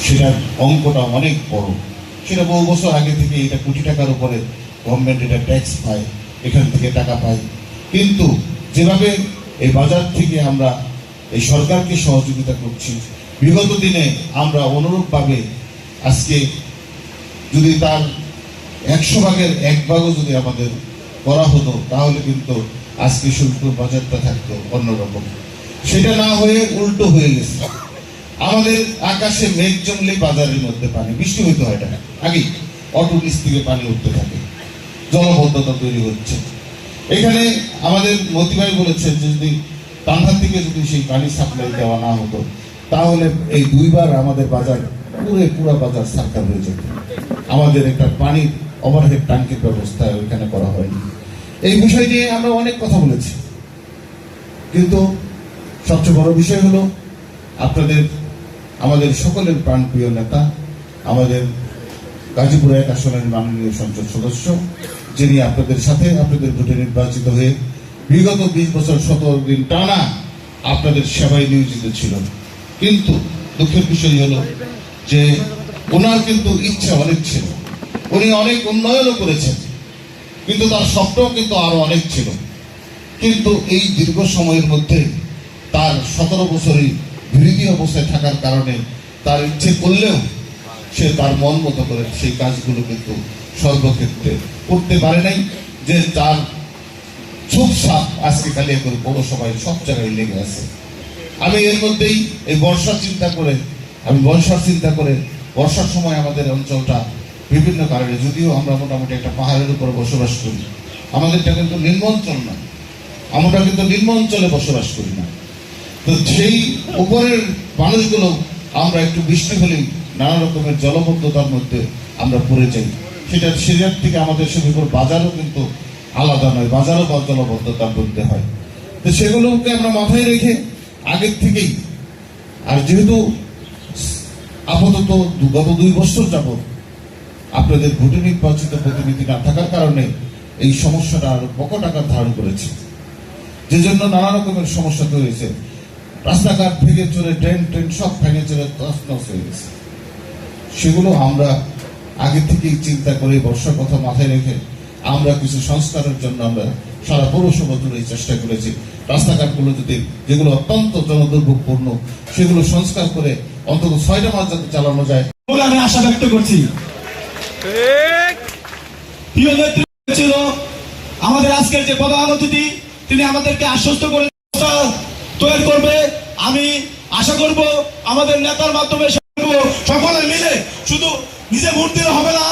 সেটার অঙ্কটা অনেক বড়। সেটা বহু বছর আগে থেকে এটা কোটি টাকার উপরে গভর্নমেন্ট এটা ট্যাক্স পায়, এখান থেকে টাকা পায়। কিন্তু যেভাবে এই বাজার থেকে আমরা এই সরকারকে সহযোগিতা করছি, বিগত দিনে আমরা অনুরূপভাবে আজকে যদি তার 100 ভাগের 1 ভাগও যদি আমাদের করা হতো, তাহলে কিন্তু আজকে শুল্কর বাজারটা থাকতো অন্যরকম। সেটা না হয়ে উল্টো হয়ে গেছে। আমাদের আকাশে মেঘ জমলে বাজারের মধ্যে পানি, বৃষ্টি হইতে হয় না, আগেই অটো নিচ থেকে পানি উঠতে থাকে, জলবদ্ধতা তৈরি হচ্ছে। এখানে আমাদের মতি ভাই বলেছেন যে যদি টাঙ্গাইল থেকে যদি সেই পানি সাপ্লাই দেওয়া না হতো, তাহলে এই 2 বার আমাদের বাজার পুরো বাজার সরকার হয়ে যেত। আমাদের একটা পানির ওভারহেড ট্যাঙ্কের ব্যবস্থা এখানে করা হয়নি। এই বিষয় নিয়ে আমরা অনেক কথা বলেছি, কিন্তু সবচেয়ে বড় বিষয় হলো আমাদের সকলের প্রাণপ্রিয় নেতা, আমাদের গাজীপুর 1 আসনের মাননীয় সংসদ সদস্য, যিনি আপনাদের সাথে আপনাদের ভোটে নির্বাচিত হয়ে বিগত 20 বছর 17 দিন টানা আপনাদের সেবায় নিয়োজিত ছিল। কিন্তু দুঃখের বিষয় হলো যে ওনার কিন্তু ইচ্ছা অনেক ছিল, উনি অনেক উন্নয়নও করেছেন, কিন্তু তার স্বপ্নও কিন্তু আরো অনেক ছিল। কিন্তু এই দীর্ঘ সময়ের মধ্যে তার 17 বছরই বিরোধী অবস্থায় থাকার কারণে তার ইচ্ছে করলেও সে তার মন মতো করে সেই কাজগুলো কিন্তু সর্বক্ষেত্রে করতে পারে নাই। যে তার চোখ সাপ আজকে কালিয়াকৈর পৌরসভায় সব জায়গায় লেগে আছে। আমি এর মধ্যেই এই বর্ষার চিন্তা করে বর্ষার সময় আমাদের অঞ্চলটা বিভিন্ন কারণে, যদিও আমরা মোটামুটি একটা পাহাড়ের উপর বসবাস করি, আমাদেরটা কিন্তু নিম্ন অঞ্চল না, আমরা কিন্তু নিম্ন অঞ্চলে বসবাস করি না। তো সেই উপরের মানুষগুলো আমরা একটু বৃষ্টি হলেই নানা রকমের জলবদ্ধতার মধ্যে আমরা পড়ে যাই। সেটার থেকে আমাদের সেগুলোর বাজারও কিন্তু আলাদা নয়, বাজারও জলবদ্ধতার মধ্যে হয়। তো সেগুলোকে আমরা মাথায় রেখে আগের থেকেই, আর যেহেতু আপাতত গত 2 বছর যাবত আপনাদের ভোটে নির্বাচিত প্রতিনিধি না থাকার কারণে এই সমস্যাটা আরো প্রকট আকার ধারণ করেছে, যে জন্য নানা রকমের সমস্যা তৈরি হয়েছে। রাস্তাঘাট ভেঙে চলে, ট্রেন সব ভেঙে চলে তছনছ হয়ে গেছে। সেগুলো আমরা আগে থেকেই চিন্তা করে বর্ষার কথা মাথায় রেখে আমরা কিছু সংস্কারের জন্য আমরা সারা পৌরসভা জুড়ে চেষ্টা করেছি। রাস্তাঘাটগুলো যেগুলো অত্যন্ত জনদুর্ভোগপূর্ণ, সেগুলো সংস্কার করে অন্তত 6টা মাস যাতে চালানো যায় বলে আমি আশা ব্যক্ত করছি। ছিল আমাদের আজকের যে প্রধান অতিথি, তিনি আমাদেরকে আশ্বস্ত করে তৈরি করবে। আমি আশা করব আমাদের নেতার মাধ্যমে সকলে মিলে শুধু নিজে ভোট দিলে হবে না,